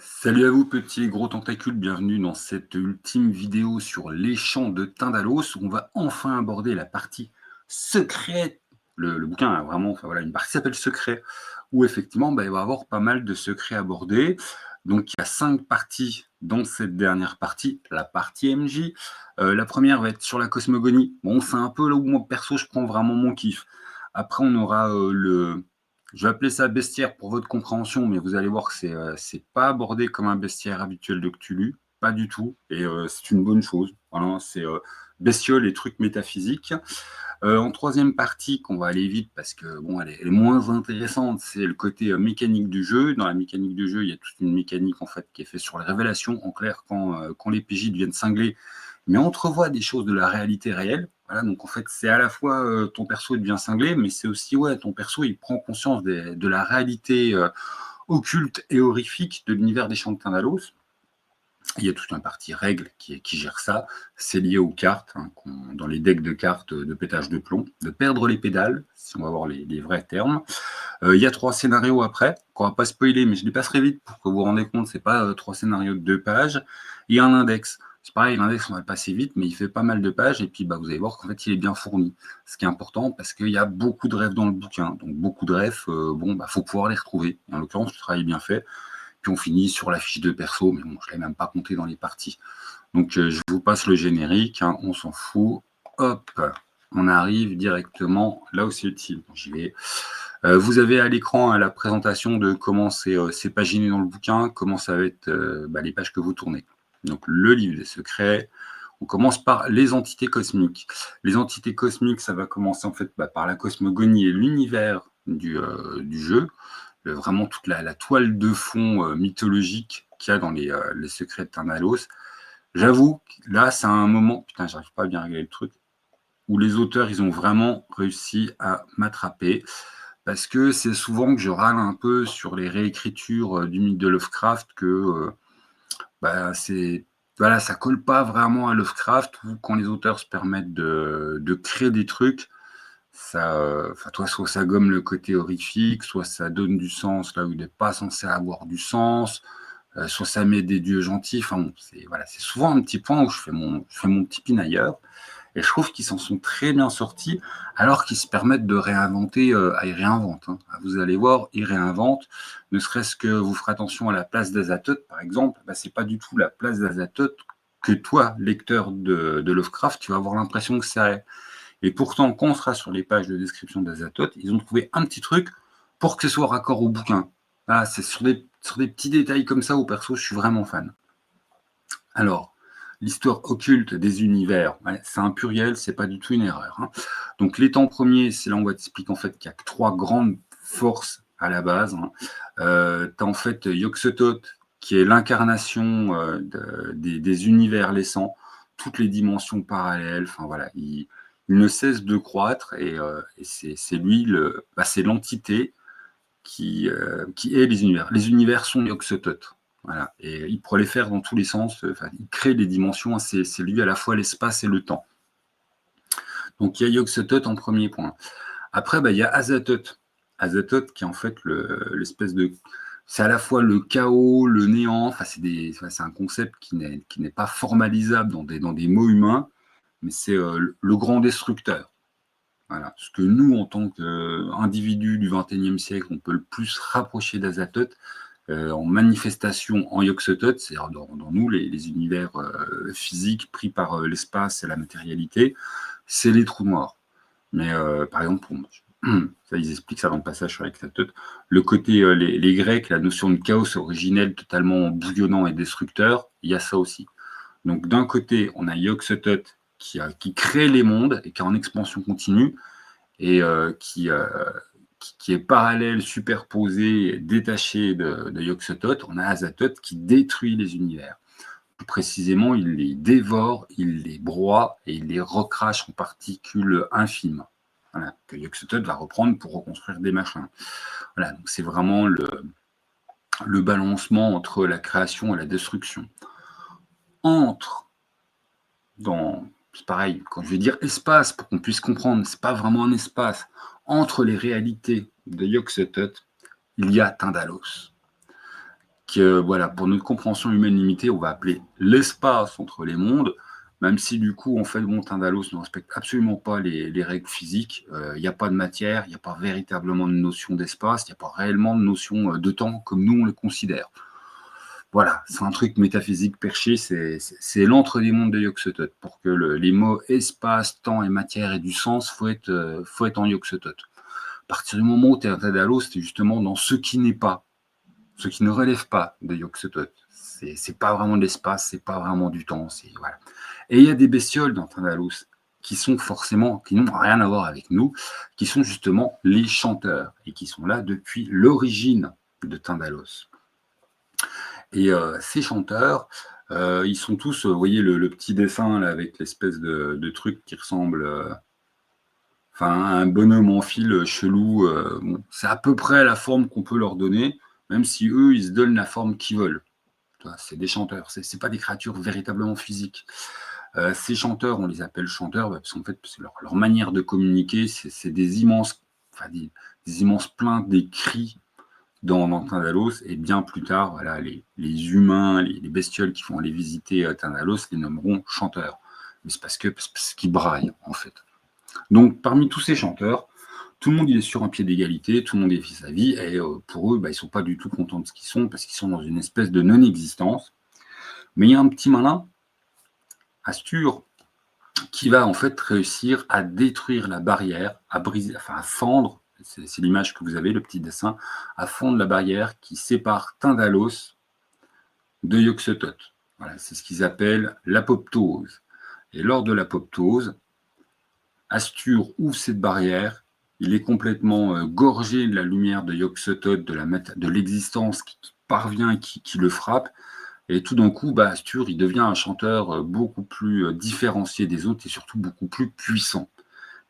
Salut à vous petits et gros tentacules, bienvenue dans cette ultime vidéo sur les champs de Tindalos où on va enfin aborder la partie secrète. Le bouquin a vraiment, enfin voilà, une partie qui s'appelle Secret, où effectivement il va y avoir pas mal de secrets abordés. Donc il y a 5 parties dans cette dernière partie, la partie MJ. La première va être sur la cosmogonie. Bon, c'est un peu là où moi perso je prends vraiment mon kiff. Après on aura je vais appeler ça bestiaire pour votre compréhension, mais vous allez voir que c'est pas abordé comme un bestiaire habituel de Cthulhu, pas du tout, et c'est une bonne chose. Voilà, c'est bestiole et trucs métaphysiques. En troisième partie, qu'on va aller vite parce que bon, elle est moins intéressante, c'est le côté mécanique du jeu. Dans la mécanique du jeu, il y a toute une mécanique en fait qui est faite sur les révélations. En clair, quand les PJ deviennent cinglés, mais entrevoient des choses de la réalité réelle. Voilà, donc en fait, c'est à la fois ton perso devient cinglé, mais c'est aussi ouais, ton perso il prend conscience de la réalité occulte et horrifique de l'univers des Champs de Tindalos. Il y a toute une partie règles qui gère ça. C'est lié aux cartes, hein, dans les decks de cartes de pétage de plomb, de perdre les pédales, si on va voir les vrais termes. Il y a 3 scénarios après, qu'on va pas spoiler, mais je les passerai vite pour que vous vous rendez compte, c'est pas 3 scénarios de 2 pages. Il y a un index. C'est pareil, l'index, on va le passer vite, mais il fait pas mal de pages, et puis vous allez voir qu'en fait, il est bien fourni. Ce qui est important, parce qu'il y a beaucoup de rêves dans le bouquin. Donc, beaucoup de rêves, faut pouvoir les retrouver. En l'occurrence, le travail est bien fait. Puis on finit sur la fiche de perso, mais bon, je ne l'ai même pas compté dans les parties. Donc je vous passe le générique, hein, on s'en fout. Hop, on arrive directement là où c'est utile. J'y vais. Vous avez à l'écran la présentation de comment c'est paginé dans le bouquin, comment ça va être les pages que vous tournez. Donc le livre des secrets. On commence par les entités cosmiques. Les entités cosmiques, ça va commencer en fait par la cosmogonie et l'univers du jeu. Vraiment toute la toile de fond mythologique qu'il y a dans les secrets de Tindalos. J'avoue, là, c'est un moment, putain, j'arrive pas à bien régler le truc, où les auteurs, ils ont vraiment réussi à m'attraper, parce que c'est souvent que je râle un peu sur les réécritures du mythe de Lovecraft, que c'est voilà, ça colle pas vraiment à Lovecraft, ou quand les auteurs se permettent de créer des trucs, ça, soit ça gomme le côté horrifique, soit ça donne du sens là où il n'est pas censé avoir du sens, soit ça met des dieux gentils. Enfin bon, c'est souvent un petit point où je fais mon petit pinailleur. Et je trouve qu'ils s'en sont très bien sortis, alors qu'ils se permettent de réinventer. Ils réinventent. Hein. Vous allez voir, ils réinventent. Ne serait-ce que vous ferez attention à la place d'Azathoth, par exemple. C'est pas du tout la place d'Azathoth que toi, lecteur de Lovecraft, tu vas avoir l'impression que c'est. Et pourtant, quand on sera sur les pages de description d'Azathoth, ils ont trouvé un petit truc pour que ce soit raccord au bouquin. Voilà, c'est sur des petits détails comme ça où perso, je suis vraiment fan. Alors, l'histoire occulte des univers, ouais, c'est un pluriel, c'est pas du tout une erreur. Hein. Donc, les temps premiers, c'est là où on va t'expliquer en fait qu'il y a 3 grandes forces à la base. Hein. Tu as en fait Yog-Sothoth, qui est l'incarnation des univers laissants, toutes les dimensions parallèles. Enfin voilà, il ne cesse de croître et c'est lui, c'est l'entité qui est les univers. Les univers sont Yog-Sothoth. Voilà. Et il prolifère dans tous les sens, il crée des dimensions, c'est lui à la fois l'espace et le temps. Donc il y a Yog-Sothoth en premier point. Après, il y a Azathoth. Azathoth qui est en fait l'espèce de... C'est à la fois le chaos, le néant, c'est un concept qui n'est pas formalisable dans des mots humains, mais c'est le grand destructeur. Voilà. Ce que nous, en tant qu'individus du XXIe siècle, on peut le plus rapprocher d'Azathoth, en manifestation en Yog-Sothoth, c'est-à-dire dans nous, les univers physiques pris par l'espace et la matérialité, c'est les trous noirs. Mais par exemple, ça, ils expliquent ça dans le passage sur Yog-Sothoth, le côté, les Grecs, la notion de chaos originel totalement bouillonnant et destructeur, il y a ça aussi. Donc d'un côté, on a Yog-Sothoth qui crée les mondes et qui est en expansion continue, et qui est parallèle, superposé, détaché de Yog-Sothoth. On a Azathoth qui détruit les univers. Plus précisément, il les dévore, il les broie et il les recrache en particules infimes. Voilà, que Yog-Sothoth va reprendre pour reconstruire des machins. Voilà, donc c'est vraiment le balancement entre la création et la destruction. C'est pareil, quand je vais dire espace, pour qu'on puisse comprendre, c'est pas vraiment un espace. Entre les réalités de Yog-Sothoth, il y a Tindalos, que voilà, pour notre compréhension humaine limitée, on va appeler l'espace entre les mondes, même si du coup, en fait, bon, Tindalos ne respecte absolument pas les règles physiques. Il n'y a pas de matière, il n'y a pas véritablement de notion d'espace, il n'y a pas réellement de notion de temps comme nous on le considère. Voilà, c'est un truc métaphysique perché, c'est l'entre-des-mondes de Yog-Sothoth. Pour que les mots espace, temps et matière aient du sens, faut être en Yog-Sothoth. À partir du moment où tu es un Tindalos, c'est justement dans ce qui n'est pas, ce qui ne relève pas de Yog-Sothoth. C'est pas vraiment de l'espace, c'est pas vraiment du temps. Voilà. Et il y a des bestioles dans Tindalos qui sont forcément, qui n'ont rien à voir avec nous, qui sont justement les chanteurs, et qui sont là depuis l'origine de Tindalos. Et ces chanteurs, ils sont tous, vous voyez le petit dessin là, avec l'espèce de truc qui ressemble à un bonhomme en fil chelou. Bon, c'est à peu près la forme qu'on peut leur donner, même si eux, ils se donnent la forme qu'ils veulent. C'est des chanteurs, c'est pas des créatures véritablement physiques. Ces chanteurs, on les appelle chanteurs parce qu'en fait, leur manière de communiquer, c'est des immenses, des immenses plaintes, des cris dans Tindalos, et bien plus tard, voilà, les humains, les bestioles qui vont aller visiter Tindalos les nommeront chanteurs. Mais c'est parce qu'ils braillent, en fait. Donc, parmi tous ces chanteurs, tout le monde il est sur un pied d'égalité, tout le monde vit sa vie, et pour eux, ils ne sont pas du tout contents de ce qu'ils sont, parce qu'ils sont dans une espèce de non-existence. Mais il y a un petit malin, Astur, qui va en fait réussir à détruire la barrière, à briser, à fendre, c'est l'image que vous avez, le petit dessin, à fondre la barrière qui sépare Tindalos de Yog-Sothoth. Voilà, c'est ce qu'ils appellent l'apoptose. Et lors de l'apoptose, Astur ouvre cette barrière, il est complètement gorgé de la lumière de Yog-Sothoth, de l'existence qui parvient, qui le frappe, et tout d'un coup, Astur, il devient un chanteur beaucoup plus différencié des autres et surtout beaucoup plus puissant.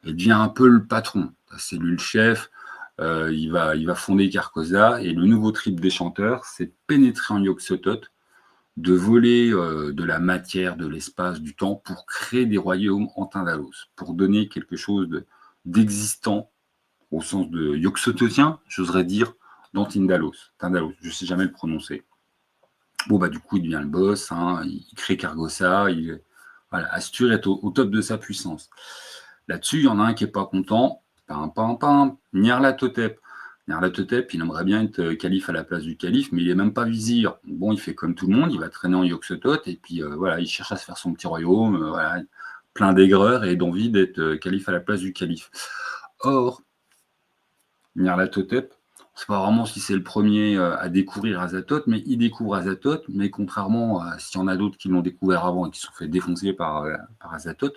Il devient un peu le patron. C'est lui le chef. Il va fonder Carcosa. Et le nouveau trip des chanteurs, c'est de pénétrer en Yog-Sothoth, de voler de la matière, de l'espace, du temps, pour créer des royaumes en Tindalos, pour donner quelque chose d'existant, au sens de Yog-Sothothien, j'oserais dire, dans Tindalos. Tindalos, je ne sais jamais le prononcer. Bon, du coup, il devient le boss, il crée Cargosa, voilà, Astur est au top de sa puissance. Là-dessus, il y en a un qui n'est pas content, Nyarlathotep. Nyarlathotep, il aimerait bien être calife à la place du calife, mais il n'est même pas vizir. Bon, il fait comme tout le monde, il va traîner en Yog-Sothoth, et puis voilà, il cherche à se faire son petit royaume, voilà, plein d'aigreur et d'envie d'être calife à la place du calife. Or, Nyarlathotep, on ne sait pas vraiment si c'est le premier à découvrir Azathoth, mais il découvre Azathoth, mais contrairement à s'il y en a d'autres qui l'ont découvert avant et qui se sont fait défoncer par Azathoth,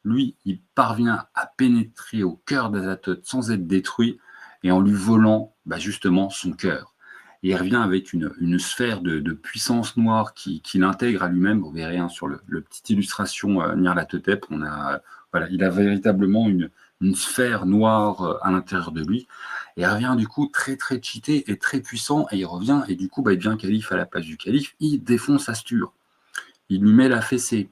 lui, il parvient à pénétrer au cœur d'Azathoth sans être détruit et en lui volant justement son cœur. Et il revient avec une sphère de puissance noire qui l'intègre à lui-même. Vous verrez sur le petite illustration Nyarlathotep, il a véritablement une sphère noire à l'intérieur de lui. Et il revient du coup très très cheaté et très puissant, et il revient, et du coup il devient calife à la place du calife, il défonce Astur, il lui met la fessée.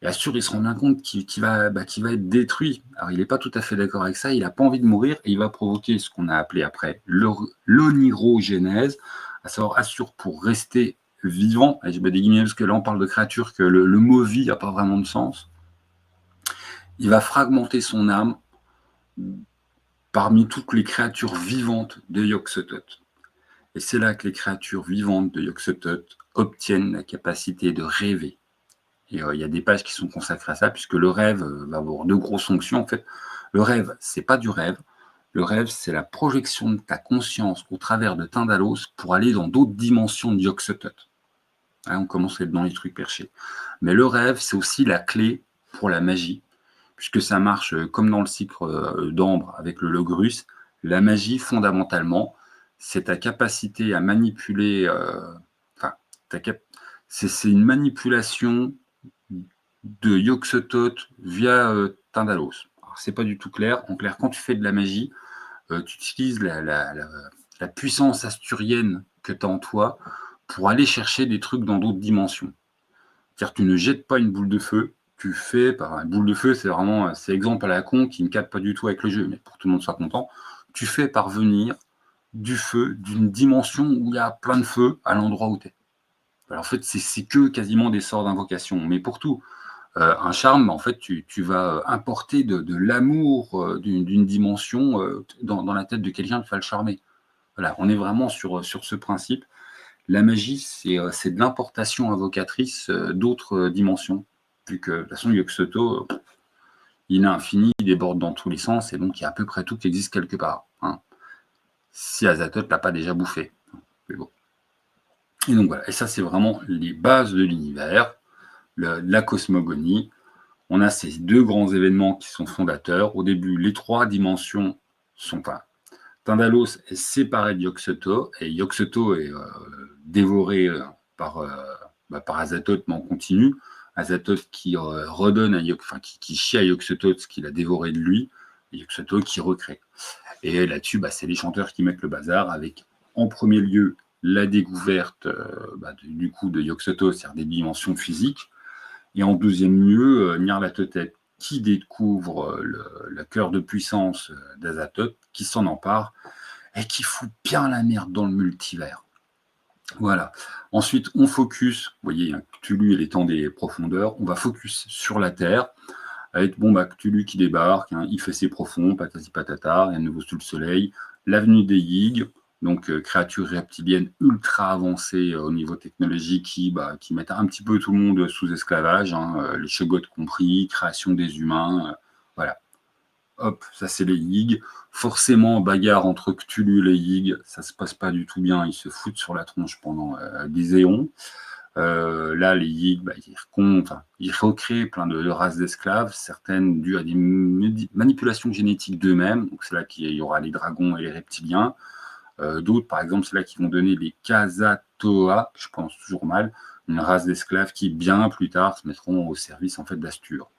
Et Astur, il se rend bien compte qu'il va être détruit. Alors, il n'est pas tout à fait d'accord avec ça, il n'a pas envie de mourir, et il va provoquer ce qu'on a appelé après l'onirogénèse, à savoir Astur, pour rester vivant, et je mets des guillemets parce que là on parle de créatures que le mot vie n'a pas vraiment de sens, il va fragmenter son âme parmi toutes les créatures vivantes de Yog-Sothoth. Et c'est là que les créatures vivantes de Yog-Sothoth obtiennent la capacité de rêver. Et il y a des pages qui sont consacrées à ça, puisque le rêve va avoir deux grosses fonctions. En fait, le rêve, c'est pas du rêve. Le rêve, c'est la projection de ta conscience au travers de Tindalos pour aller dans d'autres dimensions de Yog-Sothoth. On commence à être dans les trucs perchés. Mais le rêve, c'est aussi la clé pour la magie, puisque ça marche comme dans le cycle d'Ambre avec le Logrus. La magie, fondamentalement, c'est ta capacité à manipuler. C'est une manipulation de Yog-Sothoth via Tindalos. C'est pas du tout clair. En clair, quand tu fais de la magie, tu utilises la puissance asturienne que tu as en toi pour aller chercher des trucs dans d'autres dimensions. C'est-à-dire que tu ne jettes pas une boule de feu, tu fais par une boule de feu, c'est exemple à la con qui ne cadre pas du tout avec le jeu, mais pour que tout le monde soit content, tu fais parvenir du feu, d'une dimension où il y a plein de feu à l'endroit où tu es. Alors, en fait, c'est que quasiment des sorts d'invocation, mais pour tout. Un charme, en fait, tu vas importer de l'amour d'une dimension dans la tête de quelqu'un, tu vas le charmer. Voilà, on est vraiment sur ce principe. La magie, c'est de l'importation invocatrice d'autres dimensions, vu que de toute façon, Yog-Sotho, il est infini, il déborde dans tous les sens, et donc il y a à peu près tout qui existe quelque part. Hein. Si Azathoth l'a pas déjà bouffé. Mais bon. Et donc voilà, et ça c'est vraiment les bases de l'univers, la cosmogonie. On a ces deux grands événements qui sont fondateurs. Au début, les trois dimensions sont pas. Tyndalos est séparé de Yog-Sotho, et Yog-Sotho est dévoré par Azathoth, mais en continu. Azathoth qui redonne à qui chie à Yog-Sotho ce qu'il a dévoré de lui, et Yog-Sotho qui recrée. Et là-dessus, c'est les chanteurs qui mettent le bazar avec, en premier lieu, la découverte du coup de Yog-Sotho, c'est-à-dire des dimensions physiques, et en deuxième lieu, Nyarlathotep qui découvre le cœur de puissance d'Azathoth, qui s'en empare et qui fout bien la merde dans le multivers. Voilà. Ensuite, on focus, vous voyez, Cthulhu et les temps des profondeurs, on va focus sur la Terre, avec Cthulhu qui débarque, il fait ses profonds, patati patata, et à nouveau sous le soleil, l'avenue des Yig, donc créatures reptiliennes ultra avancées au niveau technologique qui mettent un petit peu tout le monde sous esclavage, les Shoggoths compris, création des humains, voilà. Hop, ça c'est les Yig. Forcément, bagarre entre Cthulhu et les Yig, ça se passe pas du tout bien, ils se foutent sur la tronche pendant des éons. Là, les Yig, ils recréent plein de races d'esclaves, certaines dues à des manipulations génétiques d'eux-mêmes. Donc, c'est là qu'il y aura les dragons et les reptiliens. D'autres, par exemple, c'est là qu'ils vont donner les Khazatoa, je pense toujours mal, une race d'esclaves qui, bien plus tard, se mettront au service en fait d'Astur.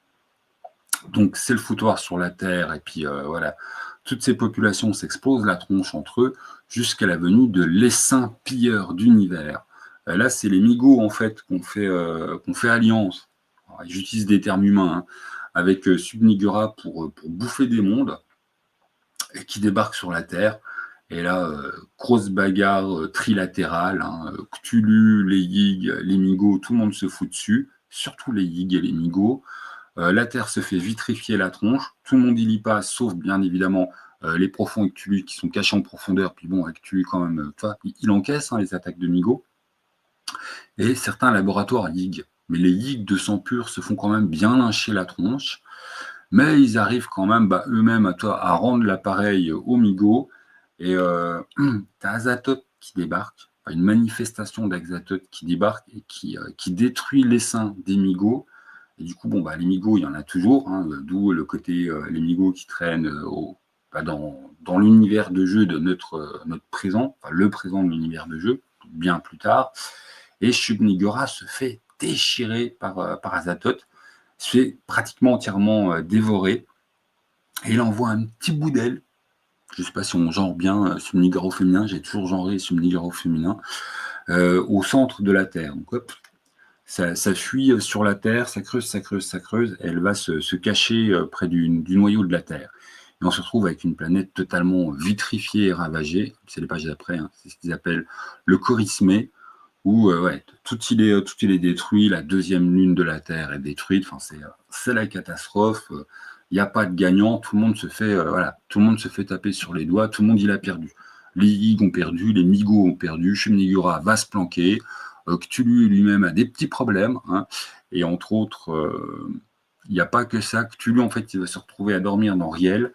Donc, c'est le foutoir sur la Terre, et puis voilà. Toutes ces populations s'explosent la tronche entre eux jusqu'à la venue de l'essaim pilleur d'univers. Là, c'est les Migos, en fait, qu'on fait alliance. J'utilise des termes humains, avec Subnigura pour bouffer des mondes, et qui débarquent sur la Terre. Et là, grosse bagarre trilatérale. Cthulhu, les Yig, les Migos, tout le monde se fout dessus, surtout les Yig et les Migos. La Terre se fait vitrifier la tronche. Tout le monde y passe, sauf bien évidemment les profonds et Cthulhu qui sont cachés en profondeur. Puis bon, avec Cthulhu quand même, il encaisse les attaques de Migos. Et certains laboratoires Yig. Mais les Yig de sang pur se font quand même bien lyncher la tronche. Mais ils arrivent quand même eux-mêmes à rendre l'appareil aux Migos. Et t'as Azathoth qui débarque, une manifestation d'Azathoth qui débarque et qui détruit l'essaim des Migos. Et du coup, les Migos, il y en a toujours, d'où le côté les Migos qui traînent dans l'univers de jeu de notre présent, le présent de l'univers de jeu, bien plus tard. Et Shub-Niggura se fait déchirer par Azathoth, se fait pratiquement entièrement dévorer, et il envoie un petit bout d'aile. Je ne sais pas si on genre bien Shub-Niggura au féminin, j'ai toujours genré Shub-Niggura au féminin, au centre de la Terre. Donc hop, ça fuit sur la Terre, ça creuse, et elle va se cacher près du noyau de la Terre. Et on se retrouve avec une planète totalement vitrifiée et ravagée. C'est les pages d'après, c'est ce qu'ils appellent le Chorismé, où tout il est détruit, la deuxième lune de la Terre est détruite, c'est la catastrophe, il n'y a pas de gagnant, tout le monde se fait taper sur les doigts, tout le monde il a perdu. Les Yig ont perdu, les Migos ont perdu, Shub-Niggura va se planquer, Cthulhu lui-même a des petits problèmes, et entre autres, il n'y a pas que ça, Cthulhu en fait il va se retrouver à dormir dans Riel,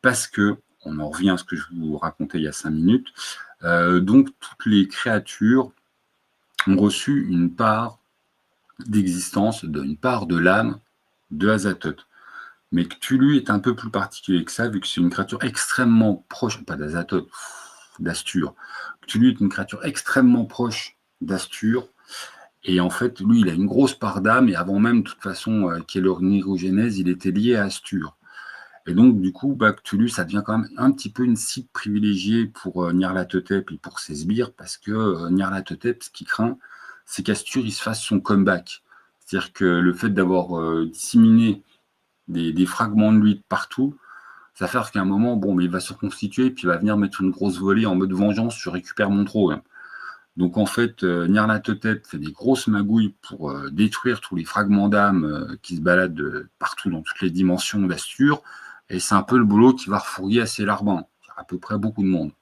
parce que, on en revient à ce que je vous racontais il y a 5 minutes, donc toutes les créatures ont reçu une part d'existence, une part de l'âme de Azathoth. Mais Cthulhu est un peu plus particulier que ça, vu que c'est une créature extrêmement proche, pas d'Azathoth, d'Astur. Cthulhu est une créature extrêmement proche d'Astur, et en fait, lui, il a une grosse part d'âme, et avant même, de toute façon, qu'il y ait leur nérogénèse, il était lié à Astur. Et donc, du coup, Cthulhu, ça devient quand même un petit peu une cible privilégiée pour Nyarlathotep et pour ses sbires, parce que Nyarlathotep, ce qu'il craint, c'est qu'Astur, il se fasse son comeback. C'est-à-dire que le fait d'avoir disséminé des fragments de lui de partout, ça va faire qu'à un moment, bon, mais il va se reconstituer, puis il va venir mettre une grosse volée en mode vengeance, je récupère mon trône. Donc en fait, Nyarlathotep fait des grosses magouilles pour détruire tous les fragments d'âme qui se baladent partout dans toutes les dimensions d'Astur, et c'est un peu le boulot qui va refourguer à ses larbins, à peu près beaucoup de monde.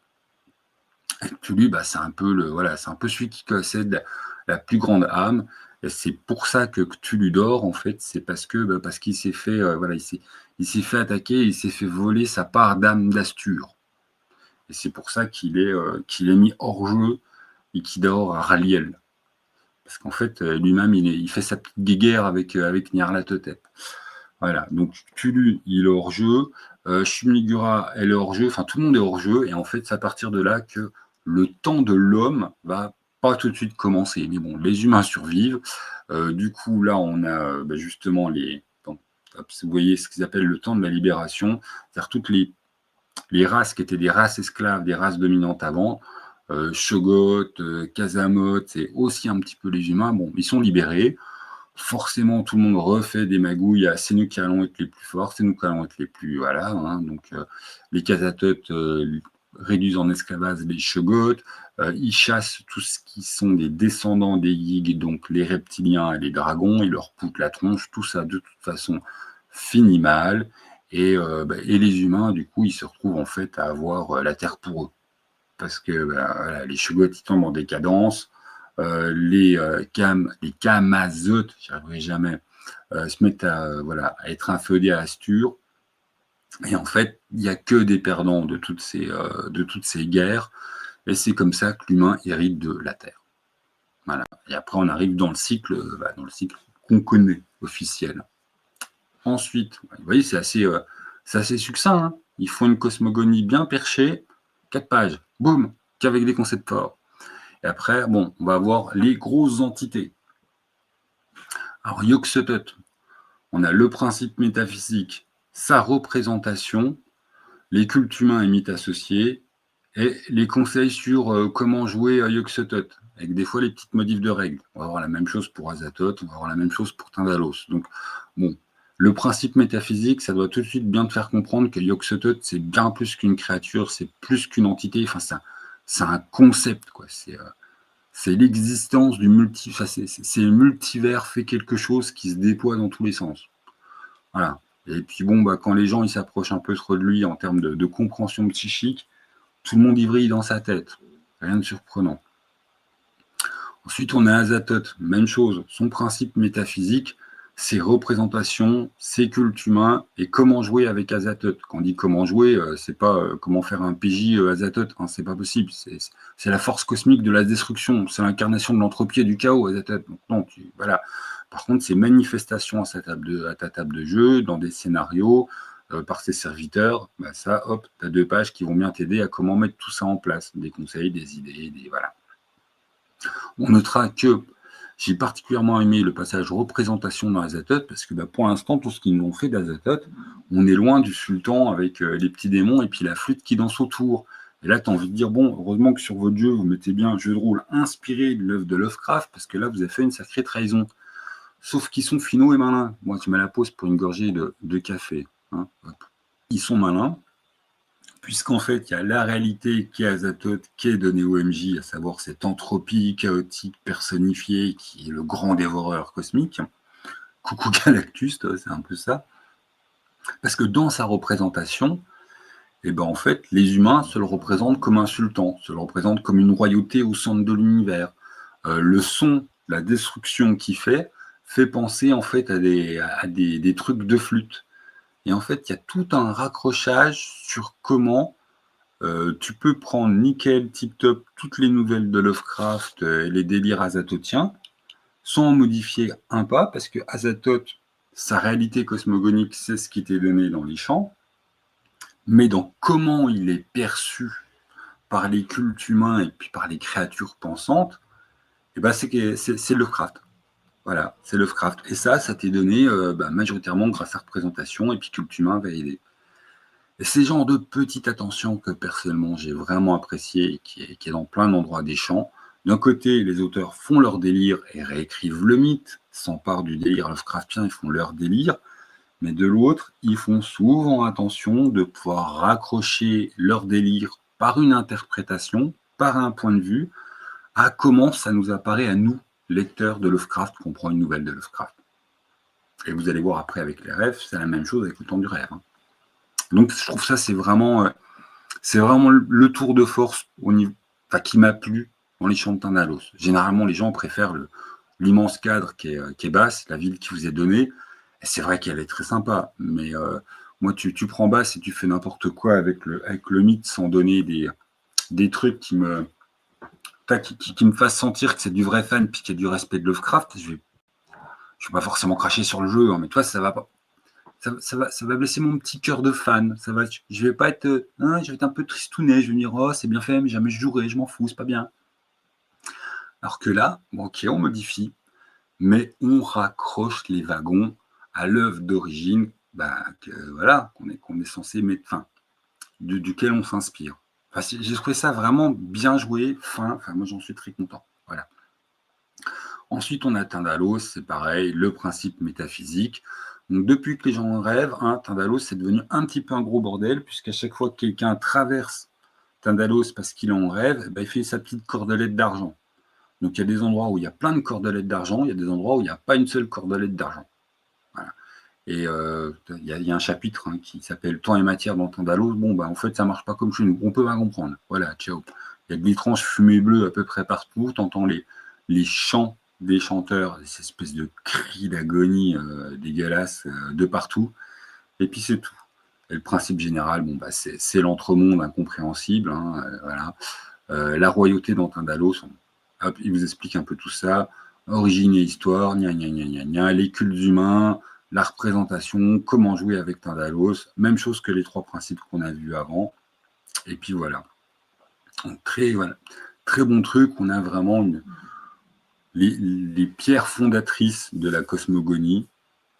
Et Cthulhu, bah, c'est un peu c'est un peu celui qui possède la plus grande âme, et c'est pour ça que Cthulhu dort, en fait, c'est parce qu'il s'est fait, il s'est fait attaquer, il s'est fait voler sa part d'âme d'Astur. Et c'est pour ça qu'il est mis hors jeu et qu'il dort à Raliel. Parce qu'en fait, lui-même, il fait sa petite guéguerre avec Nyarlathotep. Voilà, donc Cthulhu, il est hors jeu, Shumigura, elle est hors jeu, enfin tout le monde est hors jeu, et en fait, c'est à partir de là que le temps de l'homme va pas tout de suite commencer. Mais bon, les humains survivent. Du coup, là, on a justement vous voyez ce qu'ils appellent le temps de la libération, c'est-à-dire toutes les races qui étaient des races esclaves, des races dominantes avant, Shoggoth, Kazamoth, et aussi un petit peu les humains, bon, ils sont libérés. Forcément, tout le monde refait des magouilles. C'est nous qui allons être les plus forts, c'est nous qui allons être les plus. Voilà. Donc, les Khazatotes réduisent en esclavage les Shoggoth. Ils chassent tout ce qui sont des descendants des Yig, donc les reptiliens et les dragons. Ils leur poutent la tronche. Tout ça, de toute façon, finit mal. Et les humains, du coup, ils se retrouvent en fait à avoir la terre pour eux. Parce que les Shoggoth, ils tombent en décadence. Les Kamazotes, j'y arriverai jamais, se mettent à être inféodés à Astur. Et en fait, il n'y a que des perdants de toutes ces guerres. Et c'est comme ça que l'humain hérite de la Terre. Voilà. Et après, on arrive dans le cycle qu'on connaît, officiel. Ensuite, vous voyez, c'est assez succinct. Hein. Il faut une cosmogonie bien perchée, 4 pages, boum, qu'avec des concepts forts. Et après, bon, on va avoir les grosses entités. Alors, Yog-Sothoth, on a le principe métaphysique, sa représentation, les cultes humains et mythes associés, et les conseils sur comment jouer à Yog-Sothoth, avec des fois les petites modifs de règles. On va avoir la même chose pour Azathoth, on va avoir la même chose pour Tindalos. Donc, bon, le principe métaphysique, ça doit tout de suite bien te faire comprendre que Yog-Sothoth, c'est bien plus qu'une créature, c'est plus qu'une entité, enfin, c'est un concept, quoi. C'est l'existence du c'est le multivers fait quelque chose qui se déploie dans tous les sens. Voilà. Et puis bon, quand les gens ils s'approchent un peu trop de lui en termes de compréhension psychique, tout le monde y vrille dans sa tête. Rien de surprenant. Ensuite, on a Azathoth, même chose. Son principe métaphysique, ses représentations, ses cultes humains et comment jouer avec Azathoth. Quand on dit comment jouer, c'est pas comment faire un PJ Azathoth, hein, c'est pas possible. C'est la force cosmique de la destruction, c'est l'incarnation de l'entropie et du chaos, Azathoth. Donc non, voilà. Par contre, c'est manifestation à ta table de jeu, dans des scénarios, par ses serviteurs, ça, hop, tu as 2 pages qui vont bien t'aider à comment mettre tout ça en place. Des conseils, des idées, voilà. On notera que j'ai particulièrement aimé le passage représentation dans Azathoth, parce que pour l'instant, tout ce qu'ils nous ont fait d'Azathoth, on est loin du sultan avec les petits démons et puis la flûte qui danse autour. Et là, tu as envie de dire, bon, heureusement que sur votre jeu, vous mettez bien un jeu de rôle inspiré de l'œuvre de Lovecraft, parce que là, vous avez fait une sacrée trahison. Sauf qu'ils sont finaux et malins. Moi, tu me la poses pour une gorgée de café. Hein. Ils sont malins, puisqu'en fait, il y a la réalité qui est Azathoth, qui est donnée au MJ, à savoir cette entropie chaotique personnifiée qui est le grand dévoreur cosmique. Coucou Galactus, c'est un peu ça. Parce que dans sa représentation, en fait, les humains se le représentent comme un sultan, se le représentent comme une royauté au centre de l'univers. Le son, la destruction qu'il fait penser en fait à des trucs de flûte. Et en fait, il y a tout un raccrochage sur comment tu peux prendre nickel, tip-top, toutes les nouvelles de Lovecraft et les délires azathotiens, sans en modifier un pas, parce que Azathoth, sa réalité cosmogonique, c'est ce qui t'est donné dans les champs, mais dans comment il est perçu par les cultes humains et puis par les créatures pensantes, c'est Lovecraft. Voilà, c'est Lovecraft. Et ça t'est donné majoritairement grâce à représentation, et puis culte humain va aider. Et c'est le genre de petite attention que personnellement j'ai vraiment apprécié et qui est dans plein d'endroits des champs. D'un côté, les auteurs font leur délire et réécrivent le mythe, s'emparent du délire Lovecraftien, ils font leur délire. Mais de l'autre, ils font souvent attention de pouvoir raccrocher leur délire par une interprétation, par un point de vue, à comment ça nous apparaît à nous, lecteurs de Lovecraft, qu'on prend une nouvelle de Lovecraft. Et vous allez voir après avec les rêves, c'est la même chose avec le temps du rêve. Hein. Donc je trouve ça, c'est vraiment le tour de force au niveau, qui m'a plu dans les Chants de Tindalos. Généralement, les gens préfèrent l'immense cadre qui est Basse, la ville qui vous est donnée. Et c'est vrai qu'elle est très sympa, mais moi, tu prends Basse et tu fais n'importe quoi avec le mythe sans donner des trucs qui me fassent sentir que c'est du vrai fan puis qu'il y a du respect de Lovecraft. Je vais pas forcément cracher sur le jeu, hein, mais toi, ça va pas. Ça va blesser mon petit cœur de fan. Je vais pas être, je vais être un peu tristounet. Je vais me dire, oh, c'est bien fait, mais jamais je jouerai, je m'en fous, c'est pas bien. Alors que là, bon, ok, on modifie, mais on raccroche les wagons à l'œuvre d'origine, qu'on est censé mettre, duquel on s'inspire. J'ai trouvé ça vraiment bien joué, moi j'en suis très content. Voilà. Ensuite, on a Tindalos, c'est pareil, le principe métaphysique. Donc, depuis que les gens rêvent, Tindalos, c'est devenu un petit peu un gros bordel, puisqu'à chaque fois que quelqu'un traverse Tindalos parce qu'il est en rêve, il fait sa petite cordelette d'argent. Donc, il y a des endroits où il y a plein de cordelettes d'argent, il y a des endroits où il n'y a pas une seule cordelette d'argent. Voilà. Et il y a un chapitre qui s'appelle Temps et matière dans Tindalos. Bon, en fait, ça ne marche pas comme chez nous. On peut pas comprendre. Voilà, ciao. Il y a de l'étrange fumée bleue à peu près partout. Tu entends les chants des chanteurs, ces espèces de cris d'agonie dégueulasses de partout. Et puis c'est tout. Et le principe général, c'est l'entremonde incompréhensible. Voilà. La royauté dans Tindalos, il vous explique un peu tout ça. Origine et histoire, les cultes humains, la représentation, comment jouer avec Tindalos. Même chose que les 3 principes qu'on a vus avant. Et puis voilà. Donc, très bon truc. On a vraiment les pierres fondatrices de la cosmogonie,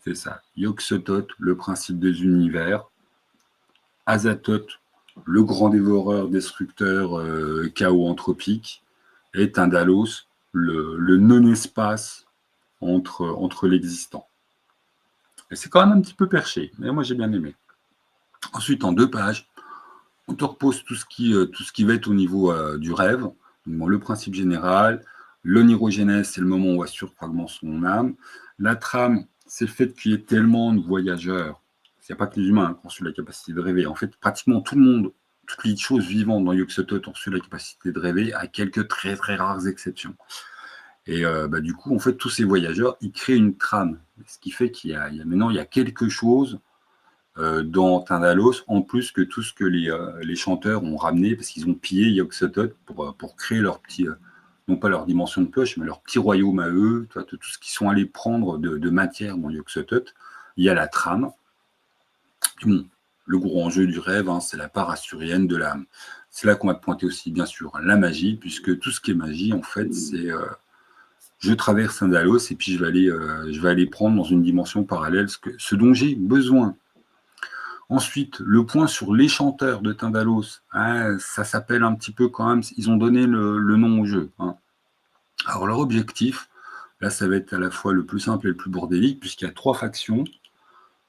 c'est ça. Yog-Sothoth, le principe des univers. Azathoth, le grand dévoreur, destructeur, chaos anthropique. Et Tindalos, le non-espace entre l'existant. Et c'est quand même un petit peu perché, mais moi j'ai bien aimé. Ensuite, en 2 pages, on te repose tout ce qui va être au niveau du rêve. Donc, le principe général, l'onirogénèse, c'est le moment où on voit surfragment son âme. La trame, c'est le fait qu'il y ait tellement de voyageurs. Il n'y a pas que les humains qui ont reçu la capacité de rêver. En fait, pratiquement tout le monde, toutes les choses vivantes dans Yog-Sothoth ont reçu la capacité de rêver, à quelques très très rares exceptions. Et du coup, en fait, tous ces voyageurs, ils créent une trame. Ce qui fait qu'il y a maintenant, il y a quelque chose dans Tindalos, en plus que tout ce que les chanteurs ont ramené, parce qu'ils ont pillé Yog-Sothoth pour créer leur petit, non pas leur dimension de cloche, mais leur petit royaume à eux, tout ce qu'ils sont allés prendre de matière dans Yog-Sothoth. Il y a la trame. Bon, le gros enjeu du rêve, c'est la part asturienne de l'âme. C'est là qu'on va pointer aussi, bien sûr, la magie, puisque tout ce qui est magie, en fait, c'est je traverse Tindalos et puis je vais aller prendre dans une dimension parallèle ce dont j'ai besoin. Ensuite, le point sur les chanteurs de Tindalos, ça s'appelle un petit peu quand même, ils ont donné le nom au jeu. Alors leur objectif, là ça va être à la fois le plus simple et le plus bordélique, puisqu'il y a 3 factions.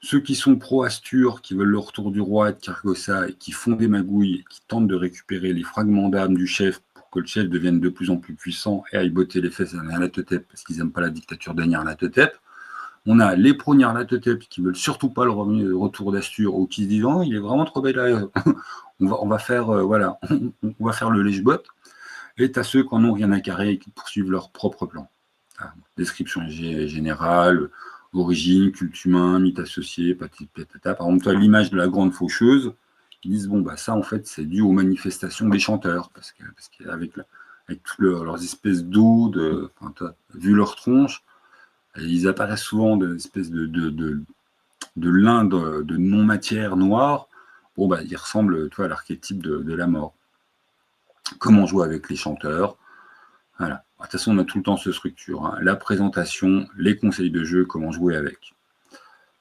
Ceux qui sont pro-Astur, qui veulent le retour du roi et de Cargossa, et qui font des magouilles, qui tentent de récupérer les fragments d'âme du chef pour que le chef devienne de plus en plus puissant et aille botter les fesses à Nyarlathotep, parce qu'ils n'aiment pas la dictature de Nyarlathotep. On a les pro-Nyarlathotep qui veulent surtout pas le retour d'Astur, ou qui se disent il est vraiment trop belle. on va faire on va faire le lèche-botte. Et tu as ceux qui n'en ont rien à carrer et qui poursuivent leur propre plan. Description générale, origine, culte humain, mythe associé, patata. Par exemple, tu as l'image de la grande faucheuse. Ils disent ça en fait c'est dû aux manifestations des chanteurs, parce qu'avec toutes leurs espèces d'eau, vu leur tronche, ils apparaissent souvent des espèces de lin de non-matière noire. Ils ressemblent à l'archétype de la mort. Comment jouer avec les chanteurs. Voilà. De toute façon, on a tout le temps cette structure. La présentation, les conseils de jeu, comment jouer avec.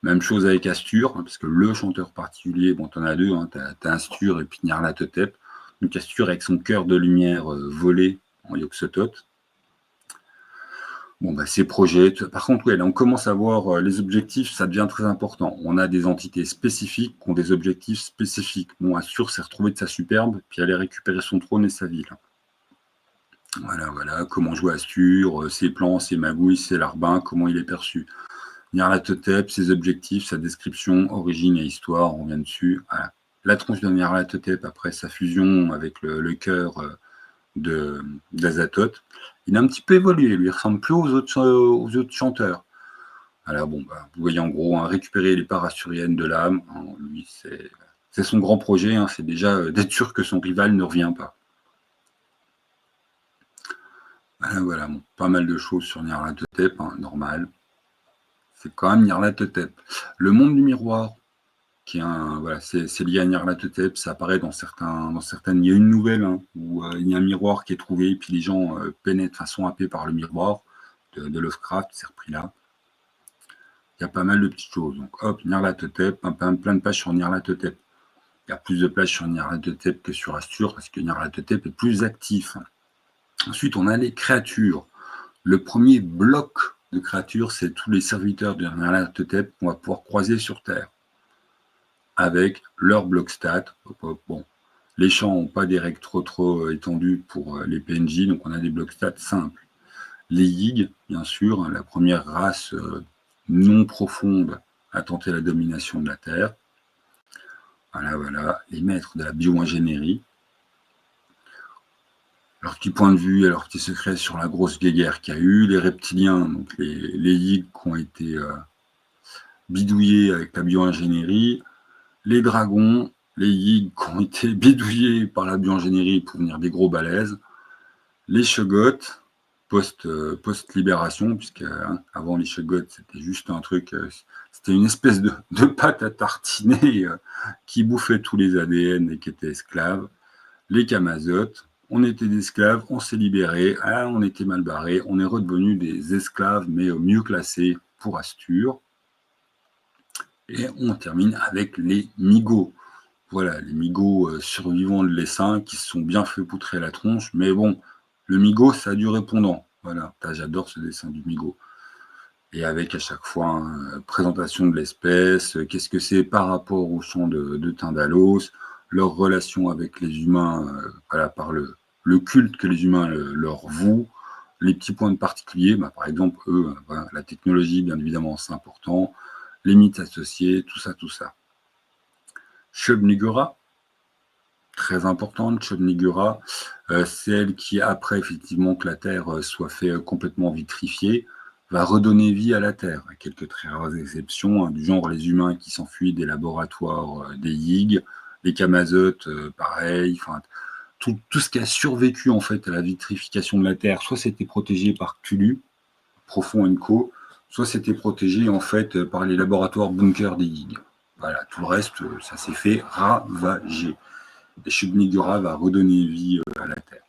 Même chose avec Astur, parce que le chanteur particulier, tu en as 2, tu as Astur et puis Nyarlathotep. Donc Astur avec son cœur de lumière volé en Yog-Sothoth. Bon, bah, ces projets, par contre, ouais, là, on commence à voir les objectifs, ça devient très important. On a des entités spécifiques qui ont des objectifs spécifiques. Bon, Assur s'est retrouvé de sa superbe, puis aller récupérer son trône et sa ville. Voilà, voilà, comment jouer Assur, ses plans, ses magouilles, ses larbins, comment il est perçu. Nyarlathotep, ses objectifs, sa description, origine et histoire, on vient dessus. Voilà. La tronche de Nyarlathotep, après sa fusion avec le cœur d'Azathoth, il a un petit peu évolué, lui, il ressemble plus aux autres chanteurs. Voilà, bon, bah, vous voyez en gros, récupérer les parts assuriennes de l'âme, hein, lui, c'est son grand projet, hein, c'est déjà d'être sûr que son rival ne revient pas. Voilà, voilà, bon, pas mal de choses sur Nyarlathotep, hein, normal. C'est quand même Nyarlathotep. Le monde du miroir, qui est voilà, c'est lié à Nyarlathotep, ça apparaît dans certaines. Il y a une nouvelle hein, où il y a un miroir qui est trouvé, et puis les gens pénètrent, sont happés par le miroir de Lovecraft, c'est repris là. Il y a pas mal de petites choses. Donc hop, Nyarlathotep, plein de pages sur Nyarlathotep. Il y a plus de pages sur Nyarlathotep que sur Assur, parce que Nyarlathotep est plus actif. Ensuite, on a les créatures. Le premier bloc de créatures, c'est tous les serviteurs de Nyarlathotep qu'on va pouvoir croiser sur Terre, avec leur bloc stat. Bon, les champs n'ont pas des règles trop étendues pour les PNJ, donc on a des blocs stats simples. Les Yig, bien sûr, hein, la première race non profonde à tenter la domination de la Terre. Voilà, voilà, les maîtres de la bio-ingénierie. Leur petit point de vue et leur petit secret sur la grosse guerre qu'il y a eu. Les reptiliens, donc les Yig qui ont été bidouillés avec la bio-ingénierie. Les dragons, les Yig qui ont été bidouillés par la bio-ingénierie pour devenir des gros balèzes. Les Shoggoths, post-libération, puisque avant les Shoggoths, c'était juste un truc, c'était une espèce de pâte à tartiner qui bouffait tous les ADN et qui était esclave. Les Camazothes, on était des esclaves, on s'est libérés, on était mal barrés, on est redevenus des esclaves, mais mieux classés pour Assur. Et on termine avec les Migos. Voilà, les Migos survivants de l'essaim qui se sont bien fait poutrer la tronche, mais bon, le Migo, ça a du répondant. Voilà, j'adore ce dessin du Migo. Et avec à chaque fois une présentation de l'espèce, qu'est-ce que c'est par rapport au champ de Tyndalos, leur relation avec les humains, voilà, par le culte que les humains leur vouent, les petits points de particulier, bah, par exemple, eux, voilà, la technologie, bien évidemment, c'est important, les mythes associés, tout ça, tout ça. Shub-Niggura, très importante, Shub-Niggura, c'est elle qui, après effectivement que la Terre soit fait complètement vitrifiée, va redonner vie à la Terre, à quelques très rares exceptions, hein, du genre les humains qui s'enfuient des laboratoires des Yig, les Camazothes, pareil, enfin, tout ce qui a survécu en fait à la vitrification de la Terre, soit c'était protégé par Cthulhu, Profond Co, soit c'était protégé en fait par les laboratoires bunkers des Yig. Voilà, tout le reste, ça s'est fait ravager. Et Shub-Niggura va redonner vie à la Terre.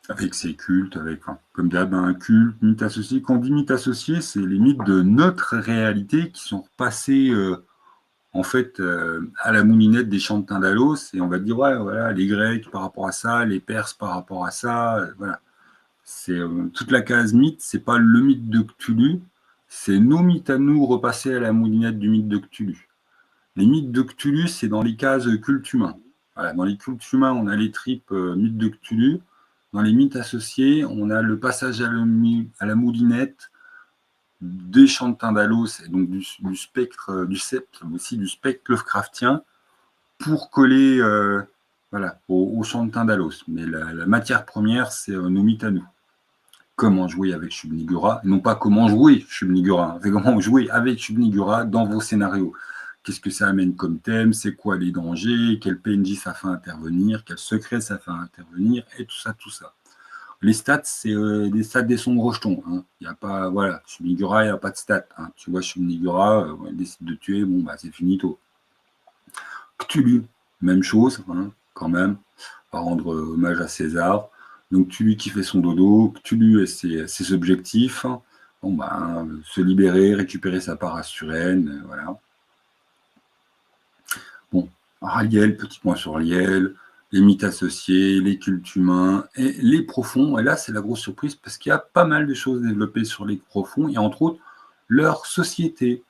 Avec ses cultes, avec, comme d'hab, un culte, mythe associé. Quand on dit mythe associé, c'est les mythes de notre réalité qui sont repassés en fait à la moulinette des chants de Tyndalos. Et on va dire, ouais, voilà, les Grecs par rapport à ça, les Perses par rapport à ça, voilà. C'est toute la case mythe, c'est pas le mythe de Cthulhu, c'est nos mythes à nous repassés à la moulinette du mythe de Cthulhu. Les mythes de Cthulhu, c'est dans les cases cultes humains. Voilà, dans les cultes humains, on a les tripes mythes de Cthulhu. Dans les mythes associés, on a le passage à la moulinette des chants de Tyndalos et donc du spectre, du sceptre, aussi du spectre Lovecraftien, pour coller voilà, au chant de Tyndalos. Mais la matière première, c'est nos mythes à nous. Comment jouer avec Shub-Niggura, non pas comment jouer Shub-Niggura, c'est comment jouer avec Shub-Niggura dans vos scénarios. Qu'est-ce que ça amène comme thème, c'est quoi les dangers, quel PNJ ça fait intervenir, quel secret ça fait intervenir, et tout ça, tout ça. Les stats, c'est des stats des sombres rejetons. Hein. Il n'y a pas, voilà, Shub-Niggura, il n'y a pas de stats. Hein. Tu vois Shub-Niggura, il décide de tuer, bon, bah, c'est finito. Cthulhu, même chose, hein, quand même, à rendre hommage à César. Donc Cthulhu qui fait son dodo, Cthulhu et ses objectifs, bon, bah, se libérer, récupérer sa part assurienne, voilà. Bon, Raziel, petit point sur Raziel, les mythes associés, les cultes humains et les profonds. Et là, c'est la grosse surprise parce qu'il y a pas mal de choses développées sur les profonds et entre autres, leur société.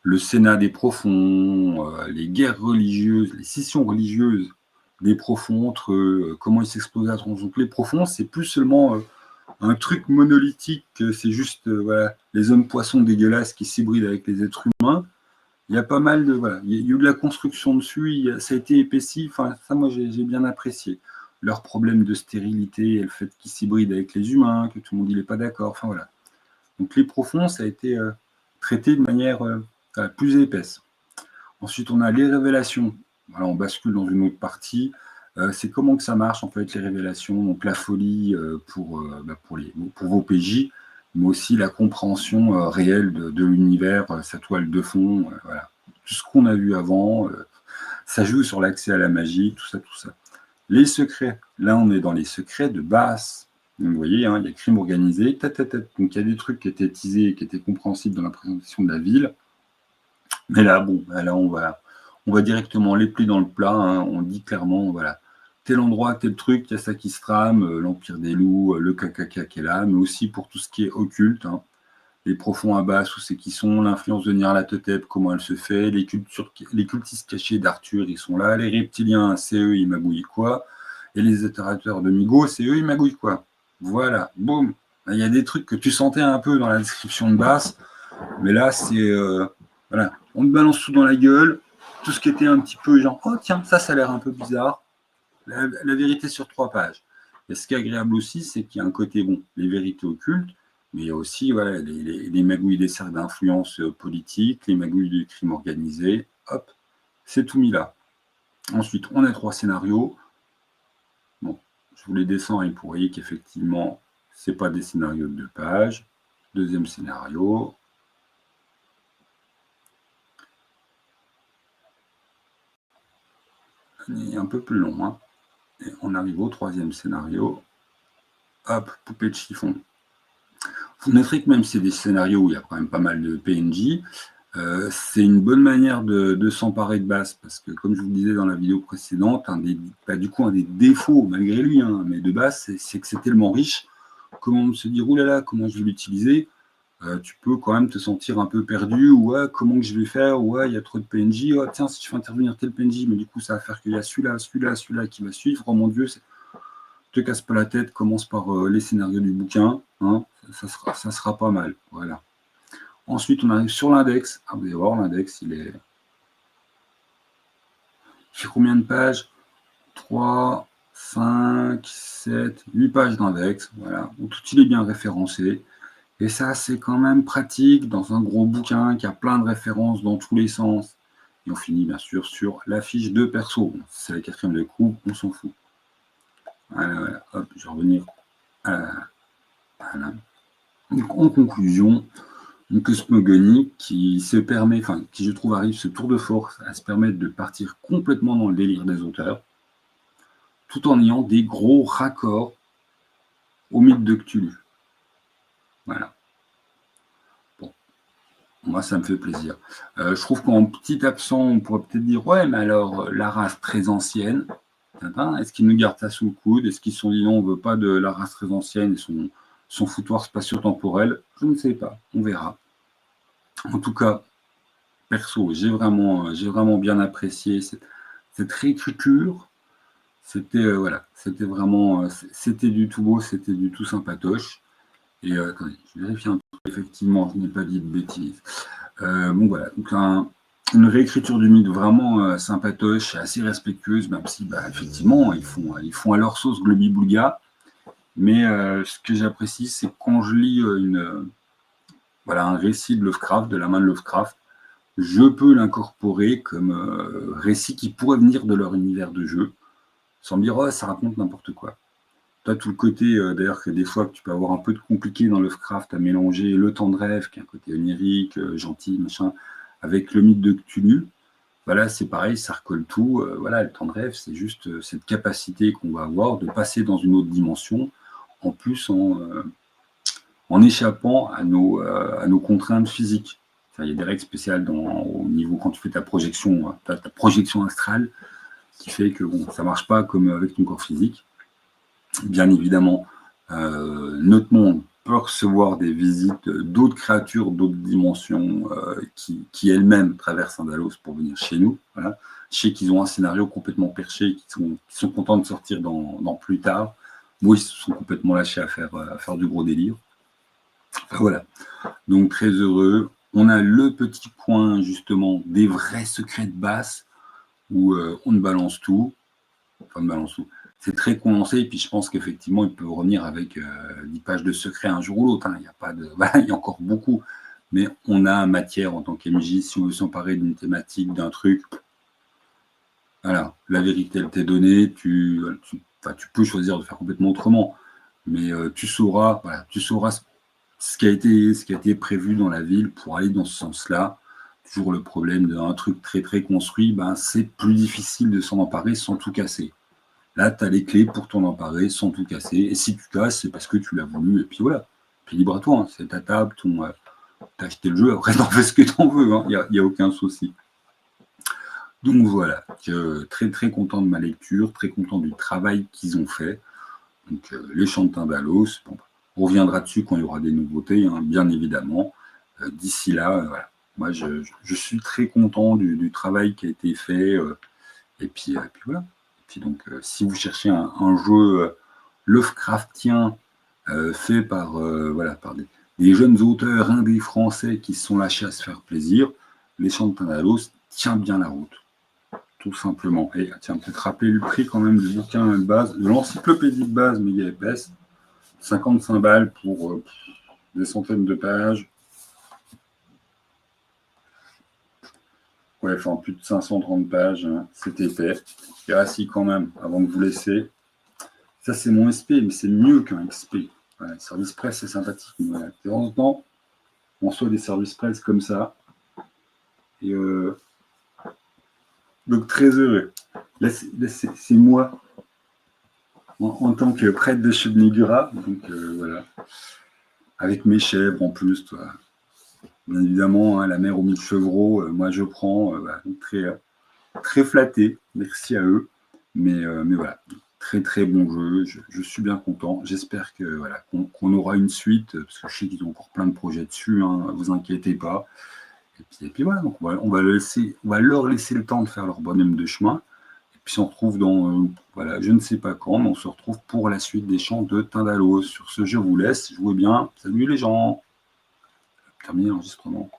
Le Sénat des profonds, les guerres religieuses, les scissions religieuses des profonds entre eux, comment ils s'explosent à tronc. Donc les profonds, c'est plus seulement un truc monolithique, c'est juste voilà, les hommes poissons dégueulasses qui s'hybrident avec les êtres humains. Il y a pas mal de voilà, il y a eu de la construction dessus, ça a été épaissi. Enfin, ça, moi, j'ai bien apprécié. Leur problème de stérilité et le fait qu'ils s'hybrident avec les humains, que tout le monde n'est pas d'accord. Enfin voilà. Donc les profonds, ça a été traité de manière plus épaisse. Ensuite, on a les révélations. Voilà, on bascule dans une autre partie. C'est comment que ça marche, en fait, les révélations. Donc la folie pour vos PJ, mais aussi la compréhension réelle de l'univers, sa toile de fond. Voilà. Tout ce qu'on a vu avant, ça joue sur l'accès à la magie, tout ça, tout ça. Les secrets. Là, on est dans les secrets de base. Donc, vous voyez, hein, il y a crime organisé, Donc il y a des trucs qui étaient teasés, qui étaient compréhensibles dans la présentation de la ville. Mais là, bon, là, on va directement les plis dans le plat. Hein. On dit clairement, voilà, tel endroit, tel truc, il y a ça qui se trame, l'Empire des loups, le KKK qui est là, mais aussi pour tout ce qui est occulte. Hein. Les profonds abbas, où c'est qui sont, l'influence de Nyarlathotep, comment elle se fait, les cultistes cachés d'Arthur, ils sont là, les reptiliens, c'est eux, ils magouillent quoi, et les itérateurs de Migo, c'est eux, ils magouillent quoi. Voilà, boum. Il y a des trucs que tu sentais un peu dans la description de base, mais là, c'est... voilà, on te balance tout dans la gueule, tout ce qui était un petit peu genre, oh tiens, ça a l'air un peu bizarre. La vérité sur 3 pages. Et ce qui est agréable aussi, c'est qu'il y a un côté, bon, les vérités occultes, mais il y a aussi voilà, les magouilles des cercles d'influence politique, les magouilles du crime organisé. Hop, c'est tout mis là. Ensuite, on a 3 scénarios. Bon, je vous les descends et vous voyez qu'effectivement, ce n'est pas des scénarios de 2 pages. Deuxième scénario. Il est un peu plus long. Hein. Et on arrive au 3e scénario. Hop, poupée de chiffon. Vous noterez que même si c'est des scénarios où il y a quand même pas mal de PNJ, c'est une bonne manière de s'emparer de base, parce que comme je vous le disais dans la vidéo précédente, un des défauts, malgré lui, hein, mais de base, c'est que c'est tellement riche, comment se dire, oulala, comment je vais l'utiliser, tu peux quand même te sentir un peu perdu, ouais, comment que je vais faire, ouais, il y a trop de PNJ, oh, tiens, si je fais intervenir tel PNJ, mais du coup, ça va faire qu'il y a celui-là qui va suivre, oh mon Dieu, te casse pas la tête, commence par les scénarios du bouquin, hein, ça sera pas mal, voilà. Ensuite, on arrive sur l'index. Ah, vous allez voir, l'index, il fait combien de pages? 3, 5, 7, 8 pages d'index, voilà, où tout il est bien référencé. Et ça, c'est quand même pratique dans un gros bouquin qui a plein de références dans tous les sens. Et on finit bien sûr sur la fiche de perso. C'est la 4e de coupe, on s'en fout. Voilà, hop, je vais revenir voilà. Donc, en conclusion, une cosmogonie qui se permet, enfin, qui je trouve arrive ce tour de force à se permettre de partir complètement dans le délire des auteurs, tout en ayant des gros raccords au mythe de Cthulhu. Voilà. Bon, moi ça me fait plaisir. Je trouve qu'en petit absent, on pourrait peut-être dire, ouais, mais alors la race très ancienne, est-ce qu'ils nous gardent ça sous le coude? Est-ce qu'ils se sont dit non, on ne veut pas de la race très ancienne et son foutoir spatio-temporel? Je ne sais pas, on verra. En tout cas, perso, j'ai vraiment bien apprécié cette réécriture. C'était voilà, c'était vraiment, c'était du tout beau, c'était du tout sympatoche. Et attendez, je vérifie un truc, effectivement, je n'ai pas dit de bêtises. Bon voilà, donc une réécriture du mythe vraiment sympatoche, assez respectueuse, même si bah, effectivement ils font à leur sauce globi-boulga. Mais ce que j'apprécie, c'est quand je lis un récit de Lovecraft, de la main de Lovecraft, je peux l'incorporer comme récit qui pourrait venir de leur univers de jeu, sans me dire oh, ça raconte n'importe quoi. Tu as tout le côté, d'ailleurs, que des fois que tu peux avoir un peu de compliqué dans Lovecraft à mélanger le temps de rêve, qui est un côté onirique, gentil, machin, avec le mythe de Cthulhu. Voilà, c'est pareil, ça recolle tout. Voilà, le temps de rêve, c'est juste cette capacité qu'on va avoir de passer dans une autre dimension, en plus en échappant à nos contraintes physiques. Il y a des règles spéciales au niveau quand tu fais ta projection astrale. qui fait que bon, ça ne marche pas comme avec ton corps physique. Bien évidemment, notre monde peut recevoir des visites d'autres créatures, d'autres dimensions qui elles-mêmes traversent Indalos pour venir chez nous. Voilà. Je sais qu'ils ont un scénario complètement perché, qui sont contents de sortir dans plus tard. Moi, ils se sont complètement lâchés à faire du gros délire. Enfin, voilà. Donc, très heureux. On a le petit coin, justement, des vrais secrets de basse, où on balance tout. Enfin, on balance tout. C'est très condensé, et puis je pense qu'effectivement, il peut revenir avec 10 pages de secrets un jour ou l'autre. Hein. Il y a pas de, voilà, il y a encore beaucoup, mais on a matière en tant qu'MJ, si on veut s'emparer d'une thématique, d'un truc. Voilà, la vérité, elle t'est donnée. Tu peux choisir de faire complètement autrement, mais tu sauras ce qui a été prévu dans la ville pour aller dans ce sens-là. Toujours le problème d'un truc très très construit, ben, c'est plus difficile de s'en emparer sans tout casser. Là, tu as les clés pour t'en emparer sans tout casser. Et si tu casses, c'est parce que tu l'as voulu. Et puis voilà. Puis libre à toi. Hein. C'est ta table, t'as acheté le jeu. Après, t'en fais ce que t'en veux. Hein. Il n'y a aucun souci. Donc voilà. Très très content de ma lecture. Très content du travail qu'ils ont fait. Donc les chants de Tindalos. Bon, on reviendra dessus quand il y aura des nouveautés, hein, bien évidemment. D'ici là, voilà. Moi, je suis très content du travail qui a été fait. Et puis voilà. Puis donc, si vous cherchez un jeu Lovecraftien fait par, par des jeunes auteurs indés français qui se sont lâchés à se faire plaisir, Les Chants de Tindalos tient bien la route, tout simplement. Et tiens, peut-être rappeler le prix quand même du bouquin de base, de l'encyclopédie de base méga épaisse, 55 balles pour des centaines de pages. Ouais, enfin plus de 530 pages, hein, c'est épais. Et assis quand même, avant de vous laisser. Ça, c'est mon SP, mais c'est mieux qu'un XP. Voilà, service presse, c'est sympathique. Voilà. De temps en temps, on reçoit des services presse comme ça. Et donc, très heureux. Là, c'est moi, en tant que prêtre de Chebnegura. Donc, voilà. Avec mes chèvres en plus, toi. Bien évidemment, hein, la mère aux 1000 chevreaux, moi, je prends. Voilà, très, très flatté. Merci à eux. Mais voilà. Très très bon jeu, je suis bien content. J'espère que voilà qu'on aura une suite, parce que je sais qu'ils ont encore plein de projets dessus, hein, vous inquiétez pas. Et puis voilà, donc on va leur laisser le temps de faire leur bonhomme de chemin. Et puis on se retrouve dans voilà, je ne sais pas quand, mais on se retrouve pour la suite des chants de Tindalos. Sur ce, je vous laisse, jouez bien. Salut les gens. Terminé l'enregistrement.